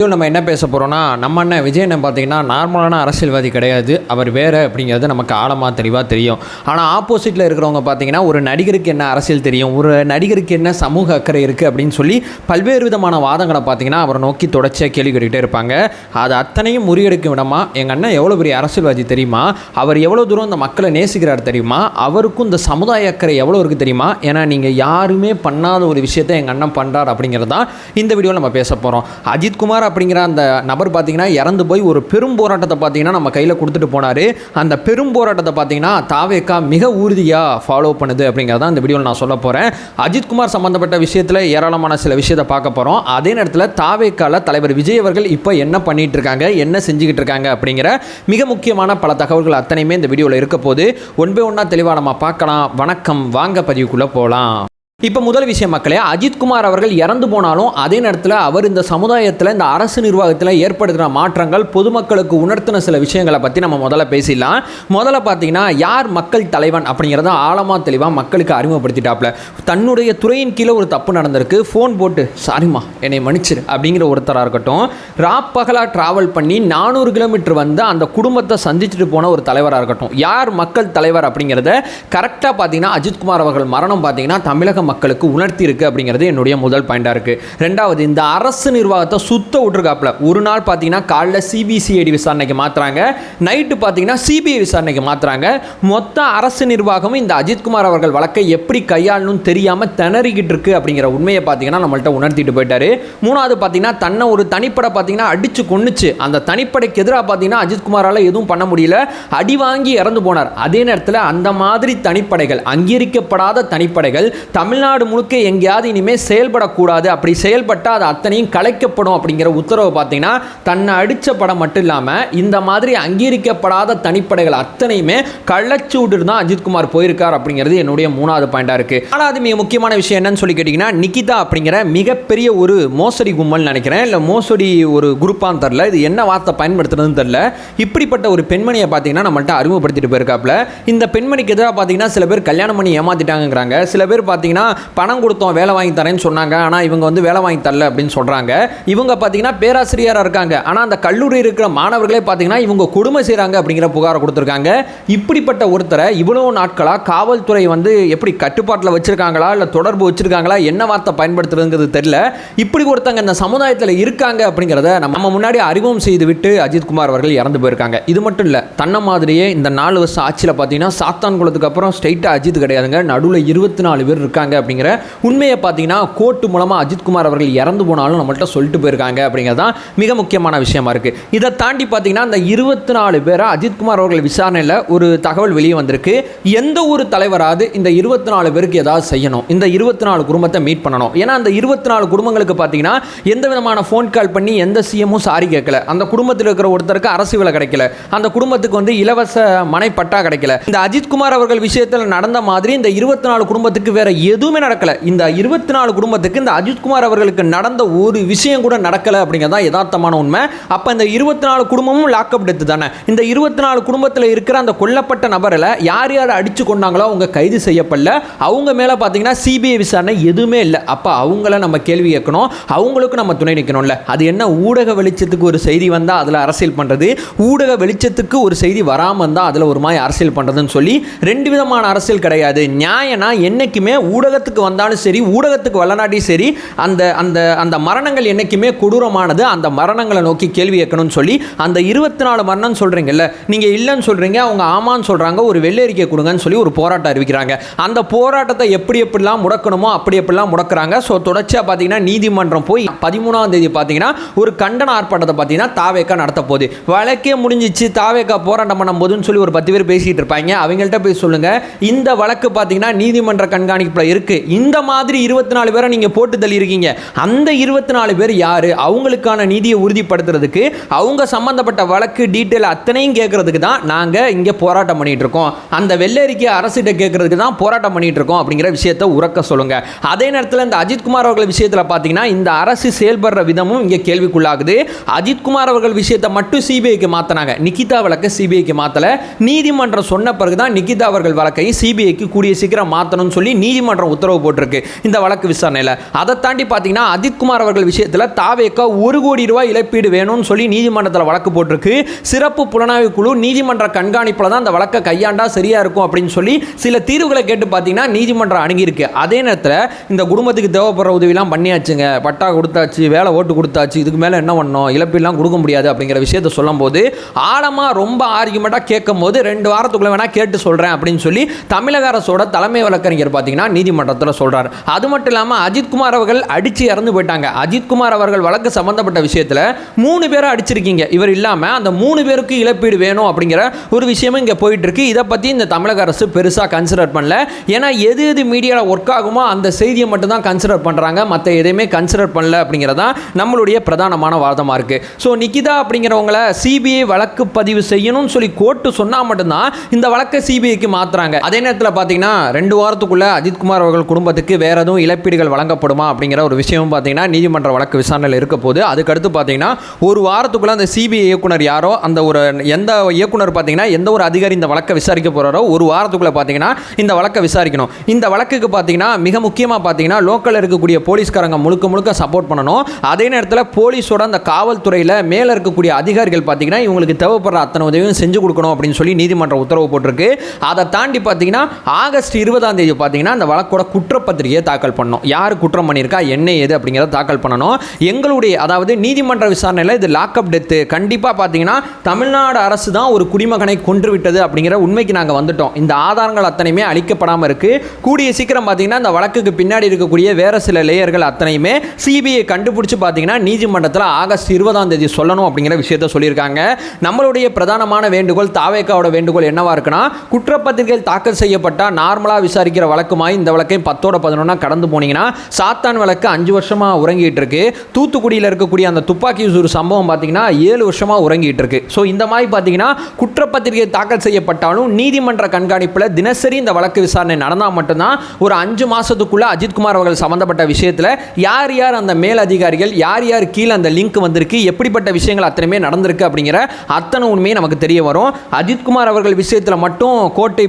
நம்ம என்ன பேச போகிறோம்னா, நம்ம அண்ணன் விஜய் அண்ணன் பார்த்தீங்கன்னா நார்மலான அரசியல்வாதி கிடையாது. அவர் வேறு அப்படிங்கிறது நமக்கு ஆழமாக தெளிவாக தெரியும். ஆனால் ஆப்போசிட்டில் இருக்கிறவங்க பார்த்தீங்கன்னா, ஒரு நடிகருக்கு என்ன அரசியல் தெரியும், ஒரு நடிகருக்கு என்ன சமூக அக்கறை இருக்குது அப்படின்னு சொல்லி பல்வேறு விதமான வாதங்களை பார்த்தீங்கன்னா அவரை நோக்கி தொடர்ச்சியாக கேள்வி கேட்டுக்கிட்டே இருப்பாங்க. அது அத்தனையும் முறியடிக்கும் விடமா எங்கள் அண்ணன் எவ்வளோ பெரிய அரசியல்வாதி தெரியுமா, அவர் எவ்வளோ தூரம் இந்த மக்களை நேசிக்கிறார் தெரியுமா, அவருக்கும் இந்த சமுதாய அக்கறை எவ்வளோ இருக்குது தெரியுமா, ஏன்னா நீங்கள் யாருமே பண்ணாத ஒரு விஷயத்தை எங்கள் அண்ணன் பண்ணுறார் அப்படிங்கிறது தான் இந்த வீடியோவில் நம்ம பேச போகிறோம். அஜித்குமார் அப்படிங்கிற அந்த நபர் பார்த்தீங்கன்னா இறந்து போய் ஒரு பெரும் போராட்டத்தை பார்த்தீங்கன்னா நம்ம கையில் கொடுத்துட்டு போனார். அந்த பெரும் போராட்டத்தை பார்த்தீங்கன்னா தாவேகா மிக உறுதியாக ஃபாலோ பண்ணுது அப்படிங்கிறத இந்த வீடியோவில் நான் சொல்ல போகிறேன். அஜித்குமார் சம்பந்தப்பட்ட விஷயத்தில் ஏராளமான சில விஷயத்தை பார்க்க போகிறோம். அதே நேரத்தில் தாவேகால தலைவர் விஜய் அவர்கள் இப்போ என்ன பண்ணிட்டு இருக்காங்க, என்ன செஞ்சுக்கிட்டு இருக்காங்க அப்படிங்கிற மிக முக்கியமான பல தகவல்கள் அத்தனையுமே இந்த வீடியோவில் இருக்க போது ஒன் பை ஒன்றா தெளிவாக நம்ம பார்க்கலாம். வணக்கம், வாங்க பதிவுக்குள்ளே போகலாம். இப்போ முதல் விஷயம் மக்களே, அஜித்குமார் அவர்கள் இறந்து போனாலும் அதே நேரத்தில் அவர் இந்த சமுதாயத்தில் இந்த அரசு நிர்வாகத்தில் ஏற்படுத்தின மாற்றங்கள் பொதுமக்களுக்கு உணர்த்தின சில விஷயங்களை பற்றி நம்ம முதல்ல பேசிடலாம். முதல்ல பார்த்தீங்கன்னா யார் மக்கள் தலைவன் அப்படிங்கிறத ஆழமாக தெளிவாக மக்களுக்கு அறிமுகப்படுத்திட்டாப்ல. தன்னுடைய துறையின் கீழே ஒரு தப்பு நடந்திருக்கு, ஃபோன் போட்டு சாரிம்மா என்னை மன்னிச்சிரு அப்படிங்கிற ஒருத்தராக இருக்கட்டும், ராப்பகலாக ட்ராவல் பண்ணி 400 கிலோமீட்டர் வந்து அந்த குடும்பத்தை சந்திச்சுட்டு போன ஒரு தலைவராக இருக்கட்டும், யார் மக்கள் தலைவர் அப்படிங்கிறத கரெக்டாக பார்த்தீங்கன்னா அஜித்குமார் அவர்கள் மரணம் பார்த்தீங்கன்னா தமிழக மக்களுக்கு உணர்த்தி இருக்கு அப்படிங்கிறது என்னுடைய முதல் பாயிண்டா இருக்கு. ரெண்டாவது, இந்த அரசு நிர்வாகத்தை சுத்த விட்டுருக்காப்ல. ஒரு நாள் பார்த்தீங்கன்னா காலைல சிபிசிஐடி விசாரணைக்கு மாத்துறாங்க, நைட்டு பார்த்தீங்கன்னா சிபிஐ விசாரணைக்கு மாத்துறாங்க. மொத்த அரசு நிர்வாகமும் இந்த அஜித்குமார் அவர்கள் வழக்கை எப்படி கையாளணும்னு தெரியாம திணறிக்கிட்டு இருக்கு அப்படிங்கிற உண்மையை பார்த்தீங்கன்னா நம்மள்ட்ட உணர்த்திட்டு போயிட்டாரு. மூணாவது பார்த்தீங்கன்னா தன்னை ஒரு தனிப்படை பார்த்தீங்கன்னா அடிச்சு கொன்னுச்சு. அந்த தனிப்படைக்கு எதிராக பார்த்தீங்கன்னா அஜித்குமாரால் எதுவும் பண்ண முடியல, அடி வாங்கி இறந்து போனார். அதே நேரத்தில் அந்த மாதிரி தனிப்படைகள், அங்கீகரிக்கப்படாத தனிப்படைகள் தமிழ்நாடு முழுக்க எங்கேயாவது இனிமேல் செயல்படக்கூடாது, அப்படி செயல்பட்டால் அது அத்தனையும் கலைக்கப்படும் அப்படிங்கிற உத்தரவு பார்த்தீங்கன்னா தன்னை அடித்த படம் மட்டும் இல்லாமல் இந்த மாதிரி அங்கீகரிக்கப்படாத தனிப்படைகள் அத்தனையுமே கள்ளச்சூடு தான் அஜித்குமார் போயிருக்கார் அப்படிங்கிறது என்னுடைய மூணாவது பாயிண்டாக இருக்குது. ஆனால் அது மிக முக்கியமான விஷயம் என்னன்னு சொல்லி கேட்டிங்கன்னா, நிகிதா அப்படிங்கிற மிகப்பெரிய ஒரு மோசடி கும்பல் நினைக்கிறேன், இல்லை மோசடி ஒரு குரூப்பான்னு தெரில, இது என்ன வார்த்தை பயன்படுத்துறதுன்னு தெரில, இப்படிப்பட்ட ஒரு பெண்மணியை பார்த்தீங்கன்னா நம்மள்ட்ட அறிமுகப்படுத்திட்டு போயிருக்காப்புல. இந்த பெண்மணிக்கு எதிராக பார்த்தீங்கன்னா சில பேர் கல்யாணம் பண்ணி ஏமாத்திட்டாங்கிறாங்க, சில பேர் பார்த்தீங்கன்னா பணம் கொடுத்தோம் வேலை வாங்கி தரேன்னு சொன்னாங்க, ஆனால் இவங்க வந்து வேலை வாங்கி தரல அப்படின்னு சொல்கிறாங்க. இவங்க பார்த்தீங்கன்னா பேராசிரியராக இருக்காங்க, ஆனால் அந்த கல்லூரி இருக்கிற மாணவர்களே பார்த்தீங்கன்னா இவங்க கொடுமை செய்கிறாங்க அப்படிங்கிற புகாரை கொடுத்துருக்காங்க. இப்படிப்பட்ட ஒருத்தரை இவ்வளவு நாட்களாக காவல்துறை வந்து எப்படி கட்டுப்பாட்டில் வச்சுருக்காங்களா இல்லை தொடர்பு வச்சுருக்காங்களா, என்ன வார்த்தை பயன்படுத்துறதுங்கிறது தெரியல. இப்படி ஒருத்தங்க இந்த சமுதாயத்தில் இருக்காங்க அப்படிங்கிறத நம்ம முன்னாடி அறிமுகம் செய்து விட்டு அஜித்குமார் அவர்கள் இறந்து போயிருக்காங்க. இது மட்டும் இல்லை, தன்னை மாதிரியே இந்த 4 வருஷம் ஆட்சியில் பார்த்தீங்கன்னா சாத்தான் குளத்துக்கு அப்புறம் ஸ்ட்ரைட்டாக அஜித் கிடையாதுங்க, நடுவில் 24 பேர் இருக்காங்க அப்படிங்கிற உண்மையை பார்த்தீங்கன்னா கோர்ட்டு மூலமாக அஜித்குமார் அவர்கள் இறந்து போனாலும் நம்மள்ட்ட சொல்லிட்டு போயிருக்காங்க அப்படிங்கிறது தான் மிக முக்கியமான விஷயமா இருக்குது. இதை தாண்டி பார்த்தீங்கன்னா அந்த 24 பேரை அஜித்குமார் அவர்கள் விசாரணையில் ஒரு தகவல் வெளியே வந்திருக்கு. எந்த ஒரு தலைவராது இந்த 24 பேருக்கு ஏதாவது செய்யணும், இந்த 24 குடும்பத்தை மீட் பண்ணணும். ஏன்னா அந்த 24 குடும்பங்களுக்கு பார்த்தீங்கன்னா எந்த விதமான ஃபோன் கால் பண்ணி எந்த சிஎம்மும் சாரி கேட்கல, அந்த குடும்பத்தில் இருக்கிற ஒருத்தருக்கு அரசு வேலை கிடைக்கல, அந்த குடும்பத்துக்கு வந்து இலவச மனை பட்டா கிடைக்கல. இந்த அஜித்குமார் அவர்கள் விஷயத்தில் நடந்த மாதிரி இந்த 24 குடும்பத்துக்கு வேற எதுவுமே நடக்கல. இந்த 24 குடும்பத்துக்கு இந்த அஜித்குமார் அவர்களுக்கு நடந்த ஒரு விஷயம் கூட நடக்கல அப்படிங்கிறதா யதார்த்தமான உண்மை. அப்ப இந்த 24 குடும்பமும் லாக்அப் டெத் தானே. இந்த 24 குடும்பத்தில் இருக்கிற அந்த கொல்லப்பட்ட நபரில் யார் யார் அடிச்சு கொண்டாங்களோ அவங்க கைது செய்யப்படல, அவங்க மேல பார்த்தீங்கன்னா சிபிஐ விசாரணை எதுவுமே இல்லை. அப்ப அவங்கள நம்ம கேள்வி கேட்கணும், அவங்களுக்கு நம்ம துணை நிற்கணும்ல. அது என்ன, ஊடக வெளிச்சத்துக்கு ஒரு செய்தி வந்தா அதுல அரசியல் பண்றது, ஊடக வெளிச்சத்துக்கு ஒரு செய்தி வராம இருந்தா அதுல ஒரு மாதிரி அரசியல் பண்றதுன்னு சொல்லி ரெண்டு விதமான அரசியல் கிடையாது. நியாயம்னா என்னைக்குமே ஊடகத்துக்கு வந்தாலும் சரி, ஊடகத்துக்கு வரலாட்டியும் சரி, அந்த அந்த அந்த மரணங்கள் என்னைக்குமே கொடூரமானது, அந்த மரணங்களை நோக்கி கேள்வி கேட்கணும்னு சொல்லி அந்த 24 மரணம் சொல்றீங்கல்ல, நீங்க இல்லைன்னு சொல்றீங்க, அவங்க ஆமான்னு சொல்றாங்க, ஒரு வெள்ளை அறிக்கை கொடுங்கன்னு சொல்லி ஒரு போராட்டம் அறிவிக்கிறாங்க. அந்த போராட்டத்தை எப்படிலாம் முடக்கணுமோ எப்படிலாம் முடக்கிறாங்க. ஸோ தொடர்ச்சியாக பார்த்தீங்கன்னா நீதிமன்றம் போய் 13ஆம் தேதி பார்த்தீங்கன்னா ஒரு கண்டன ஆர்ப்பாட்டத்தை பார்த்தீங்கன்னா தாவேகா நடத்த போகுது. வழக்கே முடிஞ்சிச்சு, தாவேகா போராட்டம் பண்ணும் போதுன்னு சொல்லி ஒரு 10 பேர் பேசிட்டு இருப்பாங்க. அவங்கள்ட்ட போய் சொல்லுங்க, இந்த வழக்கு பார்த்தீங்கன்னா நீதிமன்ற கண்காணிப்புல இருக்கு, இந்த மாதிரி 24 பேரை நீங்க போட்டு தள்ளி இருக்கீங்க, அந்த 24 பேர் யாரு, அவங்களுக்கான நீதியை உறுதிப்படுத்துறதுக்கு, அவங்க சம்பந்தப்பட்ட வழக்கு டீட்டெயில் அத்தனையும் கேட்கறதுக்கு தான் நாங்க இங்க போராட்டம் பண்ணிட்டு இருக்கோம், அந்த வெள்ளரிக்கை அரசிட்ட கேட்கறதுக்கு தான் போராட்டம் பண்ணிட்டு இருக்கோம் அப்படிங்கிற விஷயத்தை உறக்க சொல்லுங்க. அதே நேரத்தில் இந்த அஜித்குமார் அவர்கள் விஷயத்தில் பார்த்தீங்கன்னா இந்த அரசு செயல்படுற விதமும் இங்க கேள்விக்குள்ளாகுது. அஜித்குமார் அவர்கள் விஷயத்தை மட்டும் சிபிஐக்கு மாத்தினாங்க, நிகிதா வழக்கை சிபிஐக்கு மாத்தல. நீதிமன்றம் சொன்ன பிறகுதான் நிகிதா அவர்கள் வழக்கை சிபிஐக்கு கூடிய சீக்கிரம் மாற்றணும்னு சொல்லி நீதிமன்றம் நீதிமன்றம் உத்தரவு போட்டிருக்கு இந்த வழக்கு விசாரணையில். அதை தாண்டி பார்த்தீங்கன்னா அஜித்குமார் அவர்கள் விஷயத்தில் தாவேக்கா 1 கோடி ரூபாய் இழப்பீடு வேணும்னு சொல்லி நீதிமன்றத்தில் வழக்கு போட்டிருக்கு. சிறப்பு புலனாய்வு குழு நீதிமன்ற கண்காணிப்பில் தான் அந்த வழக்கை கையாண்டா சரியா இருக்கும் அப்படின்னு சொல்லி சில தீர்வுகளை கேட்டு பார்த்தீங்கன்னா நீதிமன்றம் அணுகியிருக்கு. அதே நேரத்தில் இந்த குடும்பத்துக்கு தேவைப்படுற உதவிலாம் பண்ணியாச்சுங்க, பட்டா கொடுத்தாச்சு, வேலை ஓட்டு கொடுத்தாச்சு, இதுக்கு மேலே என்ன பண்ணணும், இழப்பீடுலாம் கொடுக்க முடியாது அப்படிங்கிற விஷயத்தை சொல்லும் போது ஆழமாக ரொம்ப ஆர்குமெண்ட்டாக கேட்கும் போது 2 வாரத்துக்குள்ள வேணா கேட்டு சொல்கிறேன் அப்படின்னு சொல்லி தமிழக அரசோட தலைமை வழக்கறிஞர் பார்த்தீங்கன்னா நீதிமன்றத்தில் சொல்கிறார். அது மட்டும் இல்லாமல் அஜித்குமார் அவர்கள் அடித்து இறந்து போயிட்டாங்க. அஜித்குமார் அவர்கள் வழக்கு சம்பந்தப்பட்ட விஷயத்தில் 3 பேரை அடிச்சிருக்கீங்க. இவர் இல்லாமல் அந்த 3 பேருக்கு இழப்பீடு வேணும் அப்படிங்கிற ஒரு விஷயமும் இங்கே போயிட்டு இருக்கு. இதை பற்றி இந்த தமிழக அரசு பெருசாக கன்சிடர் பண்ணல. ஏன்னா எது எது மீடியாவில் ஒர்க் ஆகுமோ அந்த செய்தியை மட்டும் தான் கன்சிடர் பண்ணுறாங்க, மற்ற எதையுமே கன்சிடர் பண்ணல அப்படிங்கிறதான் நம்மளுடைய பிரதானமான வாதமாக இருக்குது. ஸோ நிகிதா அப்படிங்கிறவங்களை சிபிஐ வழக்கு பதிவு செய்யணும்னு சொல்லி கோர்ட்டு சொன்னால் மட்டும்தான் இந்த வழக்கை சிபிஐக்கு மாற்றுறாங்க. அதே நேரத்தில் பார்த்தீங்கன்னா 2 வாரத்துக்குள்ளே அஜித்குமார் அவர்கள் குடும்பத்துக்கு வேற எதுவும் இழப்பீடுகள் வழங்கப்படுமா அப்படிங்கிற ஒரு விஷயமும் பார்த்தீங்கன்னா நீதிமன்ற வழக்கு விசாரணையில் இருக்க போது. அதுக்கடுத்து பார்த்தீங்கன்னா 1 வாரத்துக்குள்ளே அந்த சிபிஐ இயக்குனர் யாரோ அந்த ஒரு எந்த இயக்குனர் பார்த்தீங்கன்னா எந்த ஒரு அதிகாரி இந்த வழக்கை விசாரிக்க போகிறாரோ 1 வாரத்துக்குள்ளே பார்த்தீங்கன்னா இந்த வழக்கை விசாரிக்கணும். இந்த வழக்குக்கு பார்த்தீங்கன்னா மிக முக்கியமாக பார்த்தீங்கன்னா லோக்கலில் இருக்கக்கூடிய போலீஸ்காரங்க முழுக்க சப்போர்ட் பண்ணணும். அதே நேரத்தில் போலீஸோட அந்த காவல்துறையில் மேலே இருக்கக்கூடிய அதிகாரிகள் பார்த்தீங்கன்னா இவங்களுக்கு தேவைப்படுற அத்தனை உதவியும் செஞ்சு கொடுக்கணும் அப்படின்னு சொல்லி நீதிமன்றம் உத்தரவு போட்டிருக்கு. அதை தாண்டி பார்த்தீங்கன்னா ஆகஸ்ட் 20ஆம் தேதி பார்த்தீங்கன்னா அந்த வழக்கோட குற்றப்பத்திரிகையை தாக்கல் பண்ணணும். யார் குற்றம் பண்ணியிருக்கா, என்ன ஏது அப்படிங்கிறத தாக்கல் பண்ணணும். எங்களுடைய அதாவது நீதிமன்ற விசாரணையில் இது லாக்அப் டெத்து கண்டிப்பாக பார்த்தீங்கன்னா தமிழ்நாடு அரசு தான் ஒரு குடிமகனை கொன்று விட்டது அப்படிங்கிற உண்மைக்கு நாங்கள் வந்துட்டோம். இந்த ஆதாரங்கள் அத்தனையுமே அளிக்கப்படாமல் இருக்கு. கூடிய சீக்கிரம் பார்த்தீங்கன்னா இந்த வழக்குக்கு பின்னாடி இருக்கக்கூடிய வேற சில லேயர்கள் அத்தனையுமே சிபிஐ கண்டுபிடிச்சு பார்த்தீங்கன்னா நீதிமன்றத்தில் ஆகஸ்ட் 20ஆம் தேதி சொல்லணும் அப்படிங்கிற விஷயத்த சொல்லியிருக்காங்க. நம்மளுடைய பிரதானமான வேண்டுகோள், தாவேக்காவோட வேண்டுகோள் என்னவா இருக்குன்னா, குற்றப்பத்திரிகைகள் தாக்கல் செய்யப்பட்டால் நார்மலாக விசாரிக்கிற வழக்குமாய் இந்த வழக்கை 10ஓட 11 கடந்து போனீங்கன்னா சாத்தான் வழக்கு 5 வருஷமாக உறங்கிட்டு இருக்கு. தூத்துக்குடியில் இருக்கக்கூடிய அந்த துப்பாக்கி சூடு சம்பவம் பார்த்தீங்கன்னா 7 வருஷமாக உறங்கிட்டு இருக்கு. ஸோ இந்த மாதிரி பார்த்தீங்கன்னா குற்றப்பத்திரிகை தாக்கல் செய்யப்பட்டாலும் நீதிமன்ற கண்காணிப்பில் தினசரி இந்த வழக்கு விசாரணை நடந்தால் மட்டும்தான் ஒரு 5 மாதத்துக்குள்ள அஜித்குமார் அவர்கள் சம்பந்தப்பட்ட விஷயத்தில் யார் யார் அந்த மேல் அதிகாரிகள், யார் யார் கீழே அந்த லிங்க் வந்திருக்கு, எப்படிப்பட்ட விஷயங்கள் அத்தனையுமே நடந்திருக்கு அப்படிங்கிற அத்தனை உண்மையை நமக்கு தெரிய வரும். அஜித்குமார் அவர்கள் விஷயத்தில் மட்டும் கோர்ட்டு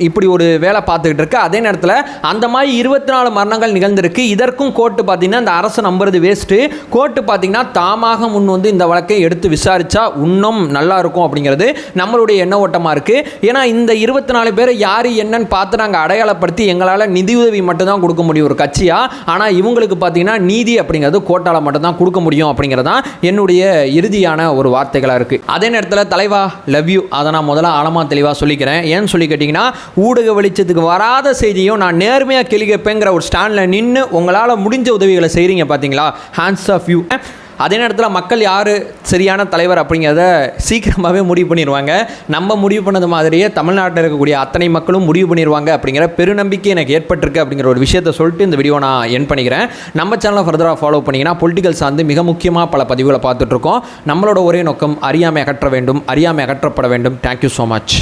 இப்படி ஒரு வேலை பார்த்துக்கிட்டு இருக்கு. அதே நேரத்தில் அந்த மாதிரி 24 மரணங்கள் நிகழ்ந்திருக்கு. இதற்கும் கோர்ட்டு பார்த்தீங்கன்னா இந்த அரசு நம்புறது வேஸ்ட்டு. கோர்ட்டு பார்த்தீங்கன்னா தாமாக முன் வந்து இந்த வழக்கை எடுத்து விசாரிச்சா இன்னும் நல்லா இருக்கும் அப்படிங்கிறது நம்மளுடைய எண்ண ஓட்டமாக இருக்குது. ஏன்னா இந்த 24 பேரை யார் என்னன்னு பார்த்து நாங்கள் அடையாளப்படுத்தி எங்களால் நிதியுதவி மட்டும்தான் கொடுக்க முடியும் ஒரு கட்சியாக. ஆனால் இவங்களுக்கு பார்த்தீங்கன்னா நீதி அப்படிங்கிறது கோட்டால் மட்டும்தான் கொடுக்க முடியும் அப்படிங்கிறதான் என்னுடைய இறுதியான ஒரு வார்த்தைகளாக இருக்குது. அதே நேரத்தில் தலைவா லவ் யூ, அதை நான் முதல்ல ஆழமாக தெளிவாக சொல்லிக்கிறேன். ஏன்னு சொல்லி கேட்டிங்கன்னா, ஊடக வெளிச்சத்துக்கு வராத செய்தியும் நான் நேர்மையாக கேள்வி கேட்பேங்கிற ஒரு ஸ்டாண்டில் நின்று உங்களால் முடிஞ்ச உதவிகளை செய்கிறீங்க பார்த்தீங்களா, ஹேண்ட்ஸ் ஆஃப் யூ. அதே நேரத்தில் மக்கள் யார் சரியான தலைவர் அப்படிங்கிறத சீக்கிரமாகவே முடிவு பண்ணிடுவாங்க. நம்ம முடிவு பண்ணது மாதிரியே தமிழ்நாட்டில் இருக்கக்கூடிய அத்தனை மக்களும் முடிவு பண்ணிடுவாங்க அப்படிங்கிற பெருநம்பிக்கை எனக்கு ஏற்பட்டிருக்கு அப்படிங்கிற ஒரு விஷயத்தை சொல்லிட்டு இந்த வீடியோ நான் என் பண்ணிக்கிறேன். நம்ம சேனலை ஃபர்தராக ஃபாலோ பண்ணிங்கன்னா பொலிட்டிக்கல் சார்ந்து மிக முக்கியமாக பல பதிவுகளை பார்த்துட்ருக்கோம். நம்மளோட ஒரே நோக்கம் அறியாமை அகற்ற வேண்டும், அறியாமை அகற்றப்பட வேண்டும். Thank you so much.